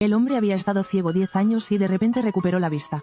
El hombre había estado ciego 10 años y de repente recuperó la vista.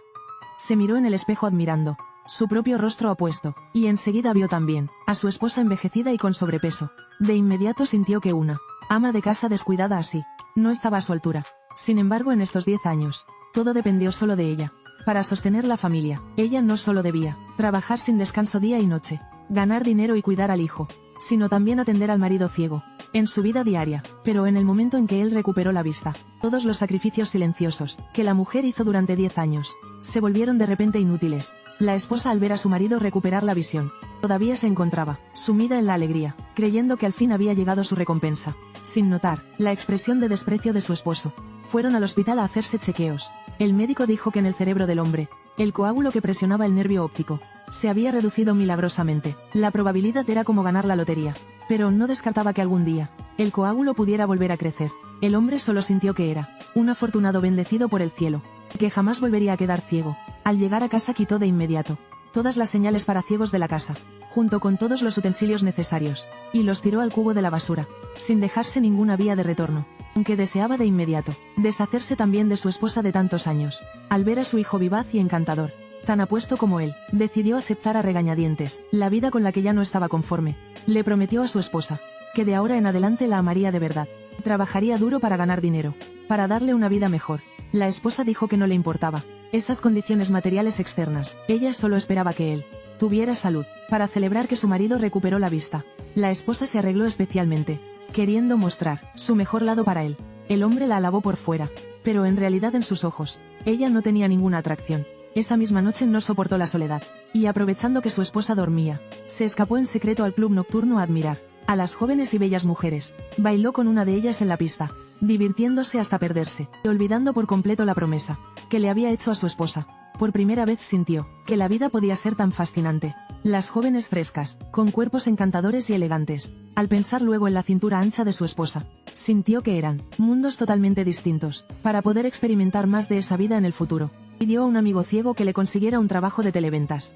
Se miró en el espejo admirando su propio rostro apuesto, y enseguida vio también a su esposa envejecida y con sobrepeso. De inmediato sintió que una ama de casa descuidada así no estaba a su altura. Sin embargo, en estos 10 años, todo dependió solo de ella. Para sostener la familia, ella no solo debía trabajar sin descanso día y noche, ganar dinero y cuidar al hijo, sino también atender al marido ciego en su vida diaria. Pero en el momento en que él recuperó la vista, todos los sacrificios silenciosos que la mujer hizo durante 10 años se volvieron de repente inútiles. La esposa, al ver a su marido recuperar la visión, todavía se encontraba sumida en la alegría, creyendo que al fin había llegado su recompensa, sin notar la expresión de desprecio de su esposo. Fueron al hospital a hacerse chequeos. El médico dijo que en el cerebro del hombre, el coágulo que presionaba el nervio óptico se había reducido milagrosamente. La probabilidad era como ganar la lotería, pero no descartaba que algún día el coágulo pudiera volver a crecer. El hombre solo sintió que era un afortunado bendecido por el cielo, que jamás volvería a quedar ciego. Al llegar a casa quitó de inmediato todas las señales para ciegos de la casa, junto con todos los utensilios necesarios, y los tiró al cubo de la basura, sin dejarse ninguna vía de retorno, aunque deseaba de inmediato deshacerse también de su esposa de tantos años. Al ver a su hijo vivaz y encantador, tan apuesto como él, decidió aceptar a regañadientes la vida con la que ya no estaba conforme. Le prometió a su esposa que de ahora en adelante la amaría de verdad, trabajaría duro para ganar dinero, para darle una vida mejor. La esposa dijo que no le importaba esas condiciones materiales externas, ella solo esperaba que él tuviera salud. Para celebrar que su marido recuperó la vista, la esposa se arregló especialmente, queriendo mostrar su mejor lado para él. El hombre la alabó por fuera, pero en realidad en sus ojos, ella no tenía ninguna atracción. Esa misma noche no soportó la soledad, y aprovechando que su esposa dormía, se escapó en secreto al club nocturno a admirar a las jóvenes y bellas mujeres. Bailó con una de ellas en la pista, divirtiéndose hasta perderse, y olvidando por completo la promesa que le había hecho a su esposa. Por primera vez sintió que la vida podía ser tan fascinante. Las jóvenes frescas, con cuerpos encantadores y elegantes. Al pensar luego en la cintura ancha de su esposa, sintió que eran mundos totalmente distintos. Para poder experimentar más de esa vida en el futuro, pidió a un amigo ciego que le consiguiera un trabajo de televentas.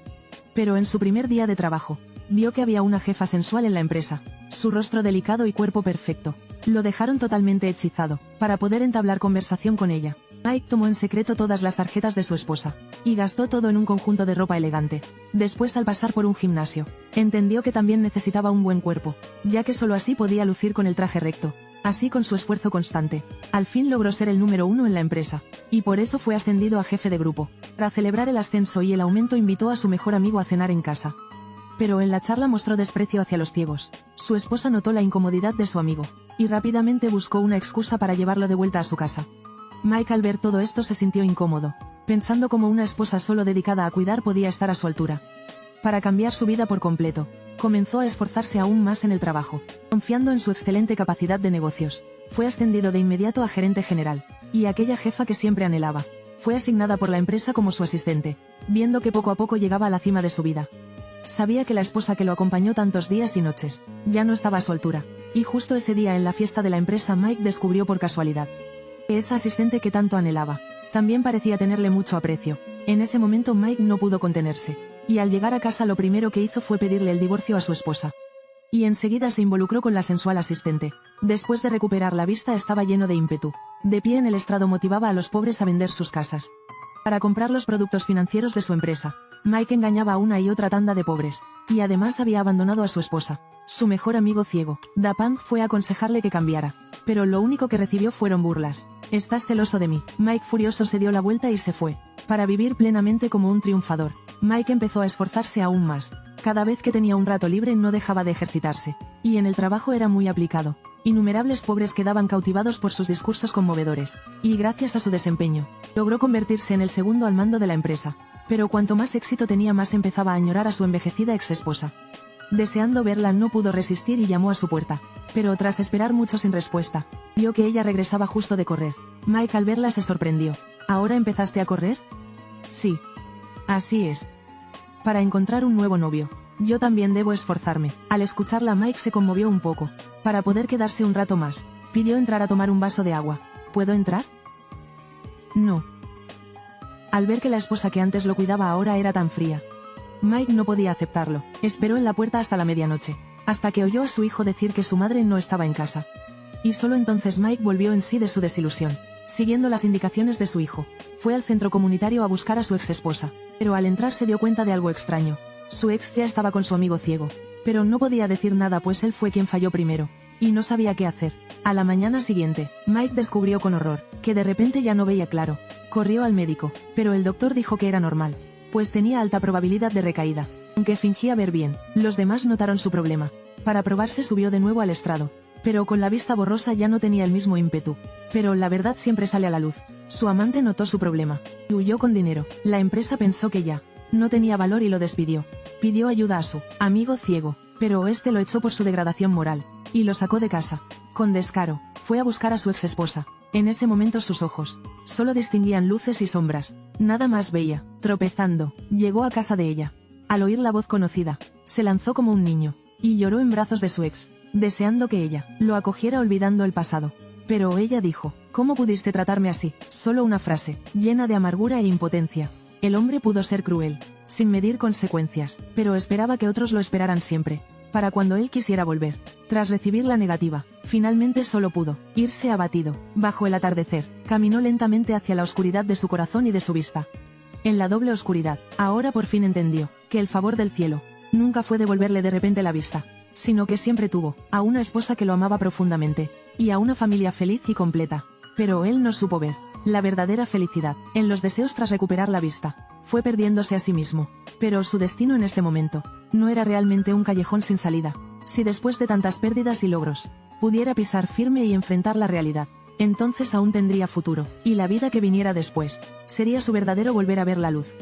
Pero en su primer día de trabajo, vio que había una jefa sensual en la empresa. Su rostro delicado y cuerpo perfecto lo dejaron totalmente hechizado. Para poder entablar conversación con ella, Mike tomó en secreto todas las tarjetas de su esposa, y gastó todo en un conjunto de ropa elegante. Después, al pasar por un gimnasio, entendió que también necesitaba un buen cuerpo, ya que solo así podía lucir con el traje recto. Así, con su esfuerzo constante, al fin logró ser el número 1 en la empresa, y por eso fue ascendido a jefe de grupo. Para celebrar el ascenso y el aumento, invitó a su mejor amigo a cenar en casa. Pero en la charla mostró desprecio hacia los ciegos. Su esposa notó la incomodidad de su amigo, y rápidamente buscó una excusa para llevarlo de vuelta a su casa. Mike, al ver todo esto, se sintió incómodo, pensando cómo una esposa solo dedicada a cuidar podía estar a su altura. Para cambiar su vida por completo, comenzó a esforzarse aún más en el trabajo. Confiando en su excelente capacidad de negocios, fue ascendido de inmediato a gerente general, y aquella jefa que siempre anhelaba, fue asignada por la empresa como su asistente, viendo que poco a poco llegaba a la cima de su vida. Sabía que la esposa que lo acompañó tantos días y noches, ya no estaba a su altura, y justo ese día en la fiesta de la empresa Mike descubrió por casualidad que esa asistente que tanto anhelaba, también parecía tenerle mucho aprecio. En ese momento Mike no pudo contenerse, y al llegar a casa lo primero que hizo fue pedirle el divorcio a su esposa. Y enseguida se involucró con la sensual asistente. Después de recuperar la vista estaba lleno de ímpetu. De pie en el estrado motivaba a los pobres a vender sus casas para comprar los productos financieros de su empresa. Mike engañaba a una y otra tanda de pobres, y además había abandonado a su esposa. Su mejor amigo ciego, Dapang, fue a aconsejarle que cambiara, pero lo único que recibió fueron burlas. «¿Estás celoso de mí?». Mike, furioso, se dio la vuelta y se fue, para vivir plenamente como un triunfador. Mike empezó a esforzarse aún más. Cada vez que tenía un rato libre no dejaba de ejercitarse, y en el trabajo era muy aplicado. Innumerables pobres quedaban cautivados por sus discursos conmovedores, y gracias a su desempeño, logró convertirse en el segundo al mando de la empresa. Pero cuanto más éxito tenía, más empezaba a añorar a su envejecida exesposa. Deseando verla, no pudo resistir y llamó a su puerta. Pero tras esperar mucho sin respuesta, vio que ella regresaba justo de correr. Mike, al verla, se sorprendió. «¿Ahora empezaste a correr?». «Sí. Así es. Para encontrar un nuevo novio. Yo también debo esforzarme». Al escucharla, Mike se conmovió un poco. Para poder quedarse un rato más, pidió entrar a tomar un vaso de agua. «¿Puedo entrar?». «No». Al ver que la esposa que antes lo cuidaba ahora era tan fría, Mike no podía aceptarlo. Esperó en la puerta hasta la medianoche, hasta que oyó a su hijo decir que su madre no estaba en casa. Y solo entonces Mike volvió en sí de su desilusión. siguiendo las indicaciones de su hijo. Fue al centro comunitario a buscar a su ex esposa, pero al entrar se dio cuenta de algo extraño. Su ex ya estaba con su amigo ciego, pero no podía decir nada pues él fue quien falló primero, y no sabía qué hacer. A la mañana siguiente, Mike descubrió con horror, que de repente ya no veía claro. Corrió al médico, pero el doctor dijo que era normal, pues tenía alta probabilidad de recaída. Aunque fingía ver bien, los demás notaron su problema. Para probarse subió de nuevo al estrado, pero con la vista borrosa ya no tenía el mismo ímpetu. Pero la verdad siempre sale a la luz. Su amante notó su problema, y huyó con dinero. La empresa pensó que ya no tenía valor y lo despidió. Pidió ayuda a su amigo ciego, pero este lo echó por su degradación moral, y lo sacó de casa. Con descaro, fue a buscar a su ex esposa. En ese momento sus ojos solo distinguían luces y sombras. Nada más veía. Tropezando, llegó a casa de ella. Al oír la voz conocida, se lanzó como un niño, y lloró en brazos de su ex, deseando que ella lo acogiera olvidando el pasado. Pero ella dijo, ¿cómo pudiste tratarme así? Solo una frase, llena de amargura e impotencia. El hombre pudo ser cruel, sin medir consecuencias, pero esperaba que otros lo esperaran siempre, para cuando él quisiera volver. Tras recibir la negativa, finalmente solo pudo irse abatido. Bajo el atardecer, caminó lentamente hacia la oscuridad de su corazón y de su vista. En la doble oscuridad, ahora por fin entendió que el favor del cielo nunca fue devolverle de repente la vista, sino que siempre tuvo a una esposa que lo amaba profundamente, y a una familia feliz y completa. Pero él no supo ver la verdadera felicidad en los deseos tras recuperar la vista. Fue perdiéndose a sí mismo. Pero su destino en este momento no era realmente un callejón sin salida. Si después de tantas pérdidas y logros, pudiera pisar firme y enfrentar la realidad, entonces aún tendría futuro, y la vida que viniera después sería su verdadero volver a ver la luz.